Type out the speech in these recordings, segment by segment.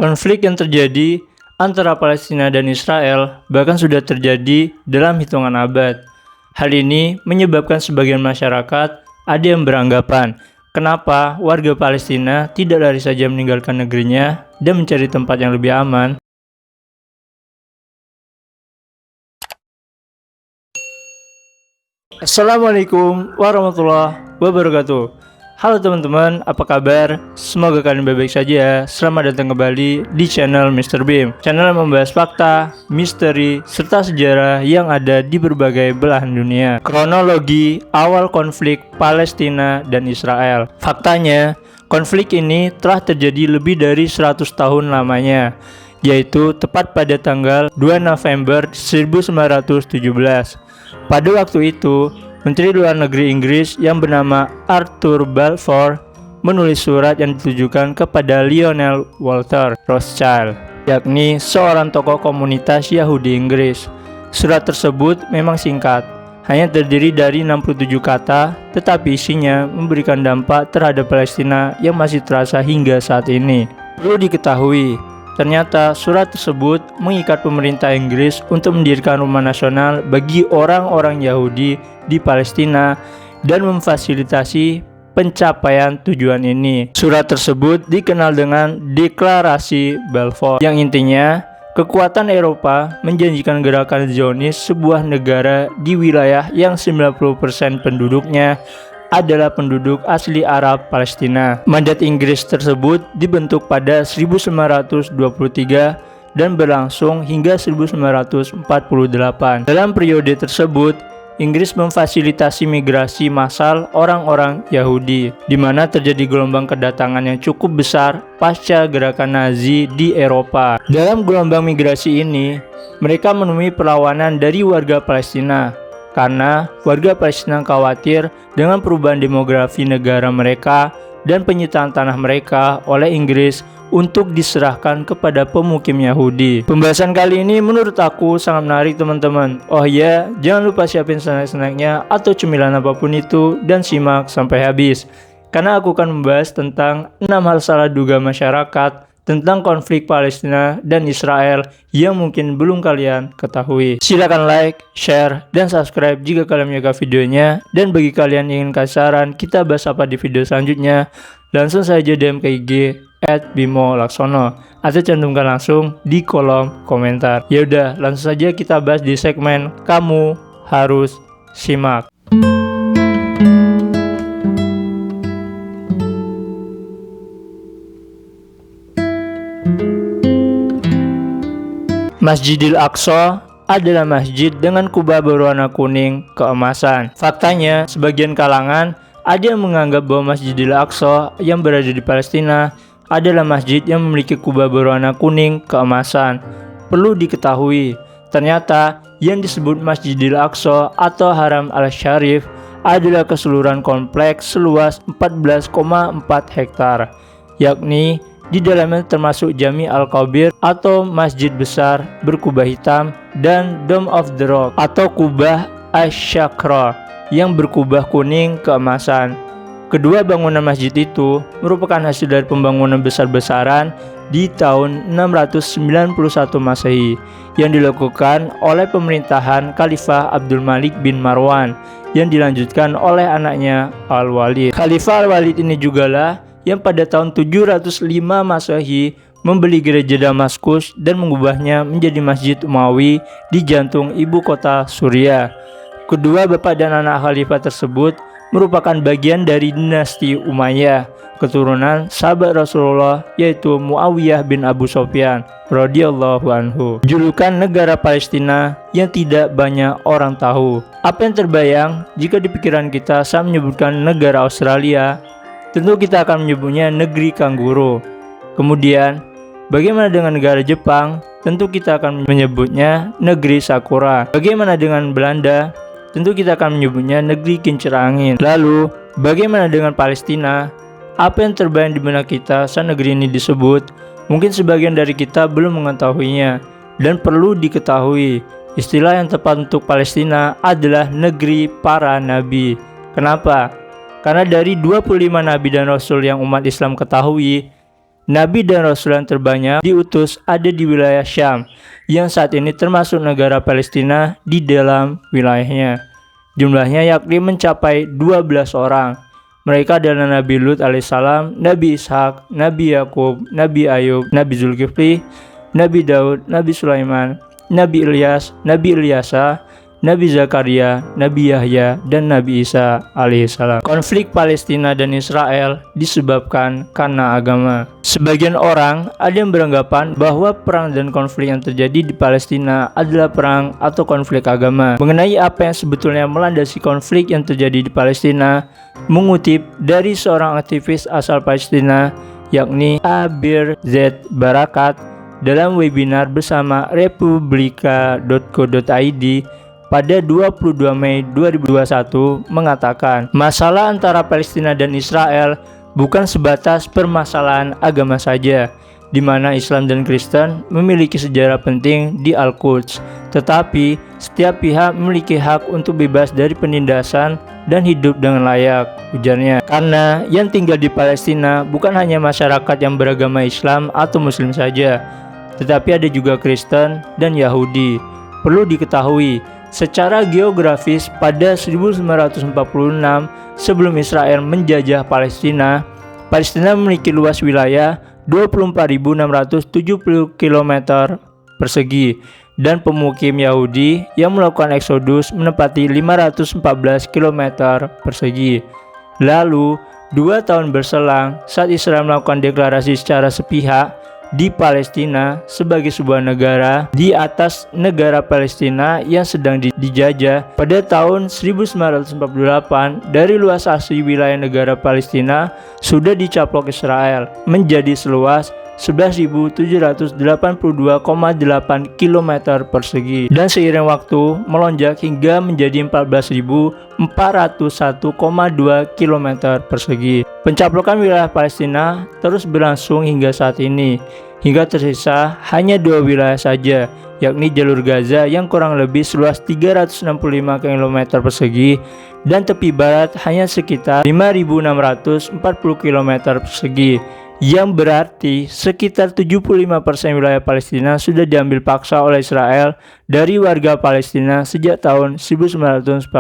Konflik yang terjadi antara Palestina dan Israel bahkan sudah terjadi dalam hitungan abad. Hal ini menyebabkan sebagian masyarakat ada yang beranggapan, kenapa warga Palestina tidak lari saja meninggalkan negerinya dan mencari tempat yang lebih aman? Assalamualaikum warahmatullahi wabarakatuh. Halo teman-teman, apa kabar? Semoga kalian baik-baik saja. Selamat datang kembali di channel Mr. Beam, channel yang membahas fakta, misteri, serta sejarah yang ada di berbagai belahan dunia. Kronologi awal konflik Palestina dan Israel. Faktanya, konflik ini telah terjadi lebih dari 100 tahun lamanya, yaitu tepat pada tanggal 2 November 1917. Pada waktu itu, Menteri Luar Negeri Inggris yang bernama Arthur Balfour menulis surat yang ditujukan kepada Lionel Walter Rothschild, yakni seorang tokoh komunitas Yahudi Inggris. Surat tersebut memang singkat, hanya terdiri dari 67 kata, tetapi isinya memberikan dampak terhadap Palestina yang masih terasa hingga saat ini. Perlu diketahui, ternyata surat tersebut mengikat pemerintah Inggris untuk mendirikan rumah nasional bagi orang-orang Yahudi di Palestina dan memfasilitasi pencapaian tujuan ini. Surat tersebut dikenal dengan Deklarasi Balfour, yang intinya kekuatan Eropa menjanjikan gerakan Zionis, sebuah negara di wilayah yang 90% penduduknya adalah penduduk asli Arab Palestina. Mandat Inggris tersebut dibentuk pada 1923 dan berlangsung hingga 1948. Dalam periode tersebut, Inggris memfasilitasi migrasi massal orang-orang Yahudi, di mana terjadi gelombang kedatangan yang cukup besar pasca gerakan Nazi di Eropa. Dalam gelombang migrasi ini, mereka menemui perlawanan dari warga Palestina, karena warga Palestina khawatir dengan perubahan demografi negara mereka dan penyitaan tanah mereka oleh Inggris untuk diserahkan kepada pemukim Yahudi. Pembahasan kali ini menurut aku sangat menarik teman-teman. Oh ya, jangan lupa siapin snack-snacknya atau cemilan apapun itu dan simak sampai habis, karena aku akan membahas tentang 6 hal salah duga masyarakat tentang konflik Palestina dan Israel yang mungkin belum kalian ketahui. Silakan like, share, dan subscribe jika kalian menyukai videonya. Dan bagi kalian yang ingin kasih saran kita bahas apa di video selanjutnya, langsung saja DM ke IG @bimo_laksono atau cantumkan langsung di kolom komentar. Yaudah, langsung saja kita bahas di segmen Kamu Harus Simak. Masjidil Aqsa adalah masjid dengan kubah berwarna kuning keemasan. Faktanya, sebagian kalangan ada yang menganggap bahwa Masjidil Aqsa yang berada di Palestina adalah masjid yang memiliki kubah berwarna kuning keemasan. Perlu diketahui, ternyata yang disebut Masjidil Aqsa atau Haram al-Syarif adalah keseluruhan kompleks seluas 14,4 hektar, yakni di dalamnya termasuk Jami Al-Kabir atau masjid besar berkubah hitam dan Dome of the Rock atau kubah Asy-Syakra yang berkubah kuning keemasan. Kedua bangunan masjid itu merupakan hasil dari pembangunan besar-besaran di tahun 691 Masehi yang dilakukan oleh pemerintahan Khalifah Abdul Malik bin Marwan yang dilanjutkan oleh anaknya Al-Walid. Khalifah Al-Walid ini jugalah yang pada tahun 705 Masehi membeli gereja Damaskus dan mengubahnya menjadi Masjid Umawi di jantung ibu kota Suriah. Kedua bapak dan anak khalifah tersebut merupakan bagian dari dinasti Umayyah, keturunan sahabat Rasulullah yaitu Muawiyah bin Abu Sufyan radhiyallahu anhu. Julukan negara Palestina yang tidak banyak orang tahu. Apa yang terbayang jika di pikiran kita saat menyebutkan negara Australia? Tentu kita akan menyebutnya negeri kanguru. Kemudian, bagaimana dengan negara Jepang? Tentu kita akan menyebutnya negeri sakura. Bagaimana dengan Belanda? Tentu kita akan menyebutnya negeri kincir angin. Lalu, bagaimana dengan Palestina? Apa yang terbayang di benak kita saat negeri ini disebut? Mungkin sebagian dari kita belum mengetahuinya. Dan perlu diketahui, istilah yang tepat untuk Palestina adalah negeri para nabi. Kenapa? Karena dari 25 nabi dan rasul yang umat Islam ketahui, Nabi dan Rasul yang terbanyak diutus ada di wilayah Syam, yang saat ini termasuk negara Palestina di dalam wilayahnya. Jumlahnya yakni mencapai 12 orang. Mereka adalah Nabi Lut alaihissalam, Nabi Ishak, Nabi Yakub, Nabi Ayub, Nabi Zulkifli, Nabi Daud, Nabi Sulaiman, Nabi Ilyas, Nabi Ilyasa, Nabi Zakaria, Nabi Yahya, dan Nabi Isa alaihissalam. Konflik Palestina dan Israel disebabkan karena agama. Sebagian orang ada yang beranggapan bahwa perang dan konflik yang terjadi di Palestina adalah perang atau konflik agama. Mengenai apa yang sebetulnya melandasi konflik yang terjadi di Palestina, mengutip dari seorang aktivis asal Palestina, yakni Abir Z. Barakat, dalam webinar bersama republika.co.id pada 22 Mei 2021 mengatakan, masalah antara Palestina dan Israel bukan sebatas permasalahan agama saja, di mana Islam dan Kristen memiliki sejarah penting di Al-Quds, tetapi setiap pihak memiliki hak untuk bebas dari penindasan dan hidup dengan layak, ujarnya. Karena yang tinggal di Palestina bukan hanya masyarakat yang beragama Islam atau Muslim saja, tetapi ada juga Kristen dan Yahudi. Perlu diketahui, secara geografis pada 1946 sebelum Israel menjajah Palestina, Palestina memiliki luas wilayah 24.670 km persegi dan pemukim Yahudi yang melakukan eksodus menempati 514 km persegi. Lalu, 2 tahun berselang saat Israel melakukan deklarasi secara sepihak di Palestina sebagai sebuah negara di atas negara Palestina yang sedang dijajah pada tahun 1948, dari luas asli wilayah negara Palestina sudah dicaplok Israel menjadi seluas 11.782,8 km persegi dan seiring waktu melonjak hingga menjadi 14.401,2 km persegi. Pencaplokan wilayah Palestina terus berlangsung hingga saat ini, hingga tersisa hanya 2 wilayah saja, yakni jalur Gaza yang kurang lebih seluas 365 km persegi dan tepi barat hanya sekitar 5.640 km persegi, yang berarti sekitar 75% wilayah Palestina sudah diambil paksa oleh Israel dari warga Palestina sejak tahun 1946.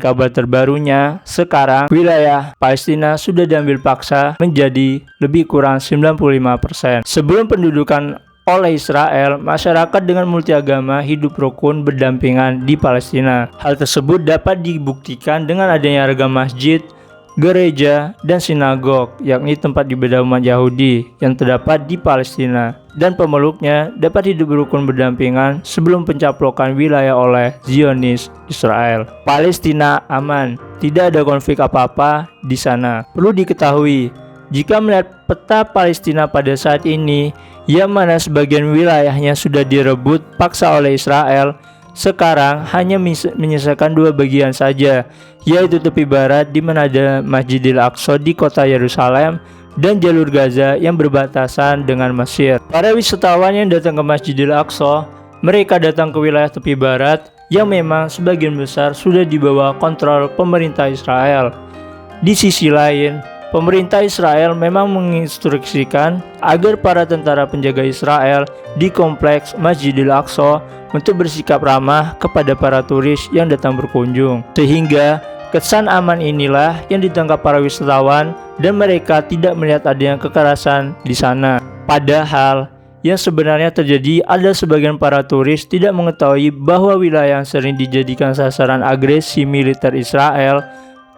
Kabar terbarunya, sekarang wilayah Palestina sudah diambil paksa menjadi lebih kurang 95%. Sebelum pendudukan oleh Israel, masyarakat dengan multiagama hidup rukun berdampingan di Palestina. Hal tersebut dapat dibuktikan dengan adanya ragam masjid, gereja, dan sinagog, yakni tempat ibadah umat Yahudi yang terdapat di Palestina, dan pemeluknya dapat hidup rukun berdampingan sebelum pencaplokan wilayah oleh Zionis Israel. Palestina aman, tidak ada konflik apa-apa di sana. Perlu diketahui, jika melihat peta Palestina pada saat ini, yang mana sebagian wilayahnya sudah direbut paksa oleh Israel, sekarang hanya menyisakan 2 bagian saja, yaitu tepi barat di mana ada Masjidil Aqsa di kota Yerusalem dan jalur Gaza yang berbatasan dengan Mesir. Para wisatawan yang datang ke Masjidil Aqsa, mereka datang ke wilayah tepi barat yang memang sebagian besar sudah di bawah kontrol pemerintah Israel. Di sisi lain, pemerintah Israel memang menginstruksikan agar para tentara penjaga Israel di kompleks Masjidil Aqsa untuk bersikap ramah kepada para turis yang datang berkunjung, sehingga kesan aman inilah yang ditangkap para wisatawan dan mereka tidak melihat adanya kekerasan di sana. Padahal yang sebenarnya terjadi adalah sebagian para turis tidak mengetahui bahwa wilayah yang sering dijadikan sasaran agresi militer Israel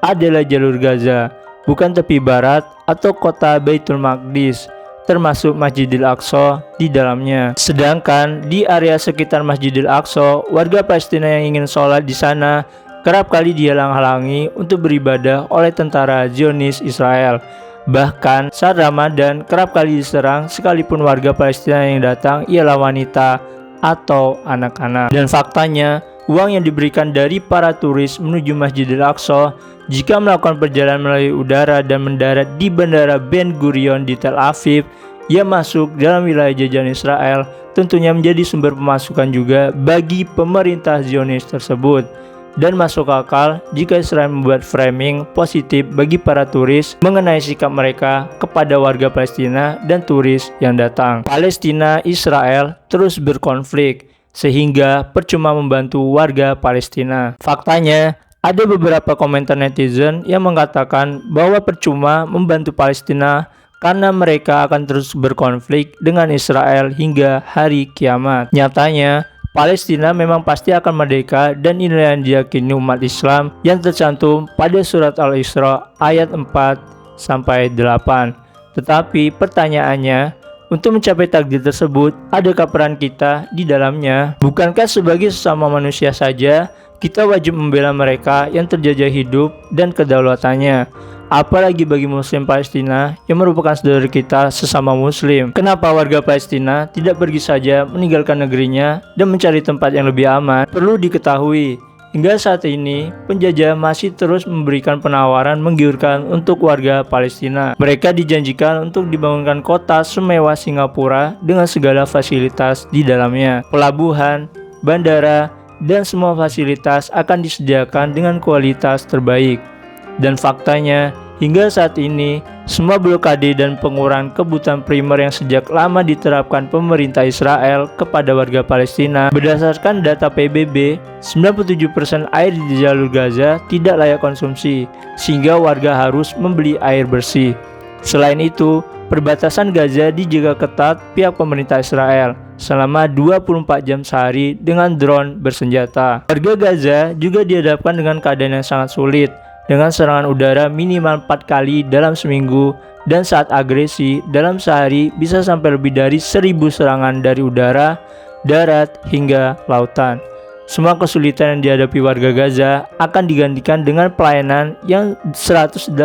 adalah jalur Gaza, bukan tepi barat atau kota Baitul Maqdis, termasuk Masjidil Aqsa di dalamnya. Sedangkan di area sekitar Masjidil Aqsa, warga Palestina yang ingin sholat di sana kerap kali dihalang-halangi untuk beribadah oleh tentara Zionis Israel. Bahkan saat Ramadan kerap kali diserang, sekalipun warga Palestina yang datang ialah wanita atau anak-anak. Dan faktanya, uang yang diberikan dari para turis menuju Masjidil Aqsa jika melakukan perjalanan melalui udara dan mendarat di Bandara Ben Gurion di Tel Aviv yang masuk dalam wilayah jajahan Israel, tentunya menjadi sumber pemasukan juga bagi pemerintah Zionis tersebut. dan masuk akal jika Israel membuat framing positif bagi para turis mengenai sikap mereka kepada warga Palestina dan turis yang datang. Palestina-Israel terus berkonflik, sehingga percuma membantu warga Palestina. Faktanya, ada beberapa komentar netizen yang mengatakan bahwa percuma membantu Palestina karena mereka akan terus berkonflik dengan Israel hingga hari kiamat. Nyatanya, Palestina memang pasti akan merdeka dan inilah yang diyakini umat Islam yang tercantum pada surat Al-Isra ayat 4-8. Tetapi pertanyaannya, untuk mencapai takdir tersebut, adakah peran kita di dalamnya? Bukankah sebagai sesama manusia saja, kita wajib membela mereka yang terjajah hidup dan kedaulatannya? Apalagi bagi Muslim Palestina yang merupakan saudara kita sesama Muslim. Kenapa warga Palestina tidak pergi saja meninggalkan negerinya dan mencari tempat yang lebih aman? Perlu diketahui, hingga saat ini penjajah masih terus memberikan penawaran menggiurkan untuk warga Palestina. Mereka dijanjikan untuk dibangunkan kota semewah Singapura dengan segala fasilitas di dalamnya. Pelabuhan, bandara, dan semua fasilitas akan disediakan dengan kualitas terbaik. Dan faktanya, hingga saat ini, semua blokade dan pengurangan kebutuhan primer yang sejak lama diterapkan pemerintah Israel kepada warga Palestina. Berdasarkan data PBB, 97% air di jalur Gaza tidak layak konsumsi, sehingga warga harus membeli air bersih. Selain itu, perbatasan Gaza dijaga ketat pihak pemerintah Israel selama 24 jam sehari dengan drone bersenjata. Warga Gaza juga dihadapkan dengan keadaan yang sangat sulit, dengan serangan udara minimal 4 kali dalam seminggu, dan saat agresi dalam sehari bisa sampai lebih dari 1000 serangan dari udara, darat, hingga lautan. Semua kesulitan yang dihadapi warga Gaza akan digantikan dengan pelayanan yang 180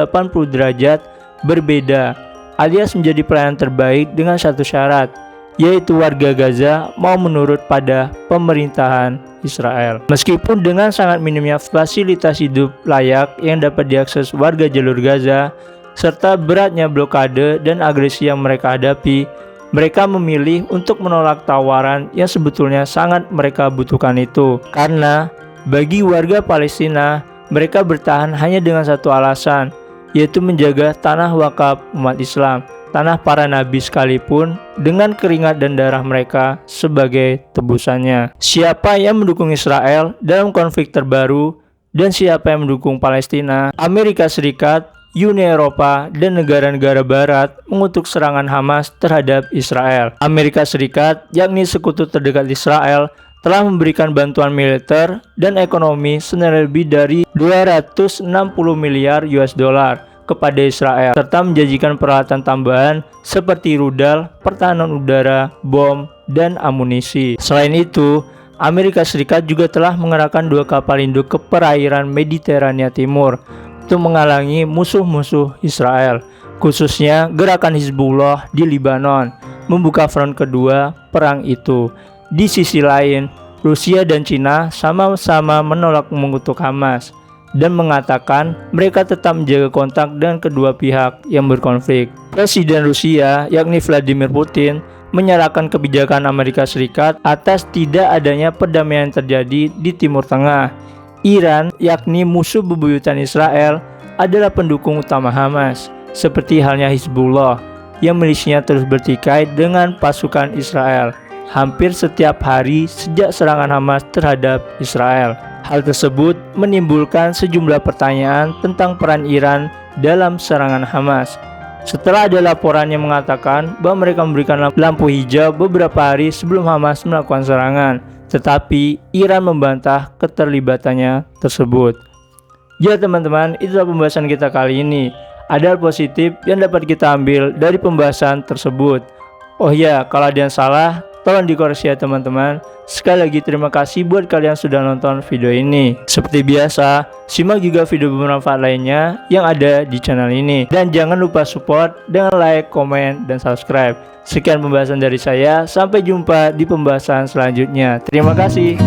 derajat berbeda, alias menjadi pelayanan terbaik dengan satu syarat, yaitu warga Gaza mau menurut pada pemerintahan Israel. Meskipun dengan sangat minimnya fasilitas hidup layak yang dapat diakses warga jalur Gaza, serta beratnya blokade dan agresi yang mereka hadapi, mereka memilih untuk menolak tawaran yang sebetulnya sangat mereka butuhkan itu. Karena bagi warga Palestina, mereka bertahan hanya dengan satu alasan, yaitu menjaga tanah wakaf umat Islam, tanah para nabi sekalipun, dengan keringat dan darah mereka sebagai tebusannya. Siapa yang mendukung Israel dalam konflik terbaru dan siapa yang mendukung Palestina? Amerika Serikat, Uni Eropa, dan negara-negara barat mengutuk serangan Hamas terhadap Israel. Amerika Serikat, yakni sekutu terdekat Israel, telah memberikan bantuan militer dan ekonomi senilai lebih dari 260 miliar US dollar kepada Israel, serta menjanjikan peralatan tambahan seperti rudal, pertahanan udara, bom, dan amunisi. Selain itu, Amerika Serikat juga telah mengerahkan 2 kapal induk ke perairan Mediterania Timur untuk menghalangi musuh-musuh Israel, khususnya gerakan Hizbullah di Lebanon, membuka front kedua perang itu. Di sisi lain, Rusia dan Cina sama-sama menolak mengutuk Hamas dan mengatakan mereka tetap menjaga kontak dengan kedua pihak yang berkonflik. Presiden Rusia, yakni Vladimir Putin, menyalahkan kebijakan Amerika Serikat atas tidak adanya perdamaian yang terjadi di Timur Tengah. Iran, yakni musuh bebuyutan Israel, adalah pendukung utama Hamas, seperti halnya Hizbullah, yang milisnya terus bertikai dengan pasukan Israel hampir setiap hari sejak serangan Hamas terhadap Israel. Hal tersebut menimbulkan sejumlah pertanyaan tentang peran Iran dalam serangan Hamas. Setelah ada laporan yang mengatakan bahwa mereka memberikan lampu hijau beberapa hari sebelum Hamas melakukan serangan, tetapi Iran membantah keterlibatannya tersebut. Ya teman-teman, itulah pembahasan kita kali ini. Ada hal positif yang dapat kita ambil dari pembahasan tersebut. Oh ya, kalau ada yang salah, tolong dikoreksi ya teman-teman. Sekali lagi terima kasih buat kalian sudah nonton video ini. Seperti biasa, simak juga video bermanfaat lainnya yang ada di channel ini. Dan jangan lupa support dengan like, komen, dan subscribe. Sekian pembahasan dari saya, sampai jumpa di pembahasan selanjutnya. Terima kasih.